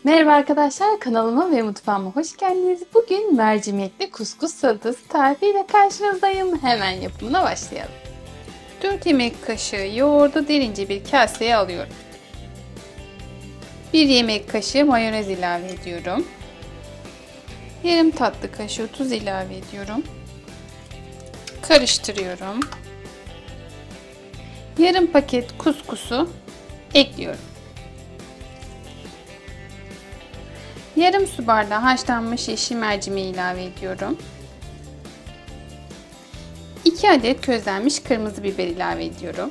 Merhaba arkadaşlar, kanalıma ve mutfağıma hoş geldiniz. Bugün mercimekli kuskus salatası tarifiyle karşınızdayım. Hemen yapımına başlayalım. 4 yemek kaşığı yoğurdu derince bir kaseye alıyorum. 1 yemek kaşığı mayonez ilave ediyorum. Yarım tatlı kaşığı tuz ilave ediyorum. Karıştırıyorum. Yarım paket kuskusu ekliyorum. Yarım su bardağı haşlanmış yeşil mercimeği ilave ediyorum. 2 adet közlenmiş kırmızı biber ilave ediyorum.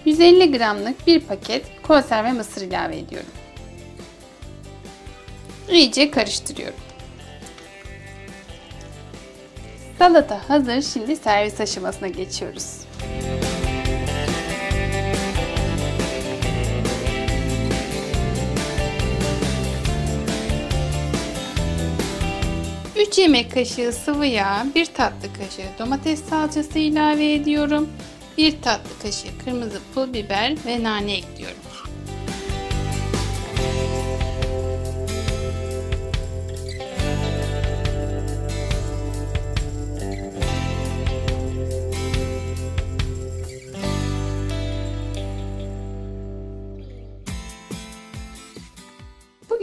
150 gramlık bir paket konserve mısır ilave ediyorum. İyice karıştırıyorum. Salata hazır. Şimdi servis aşamasına geçiyoruz. Üç yemek kaşığı sıvı yağ, 1 tatlı kaşığı domates salçası ilave ediyorum. 1 tatlı kaşığı kırmızı pul biber ve nane ekliyorum.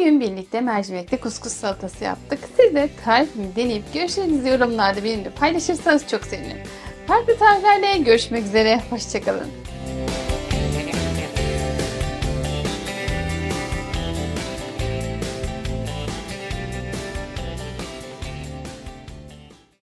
Bugün birlikte mercimekli kuskus salatası yaptık. Siz de tarifimi deneyip görüşlerinizi yorumlarda benimle paylaşırsanız çok sevinirim. Farklı tariflerle görüşmek üzere. Hoşça kalın.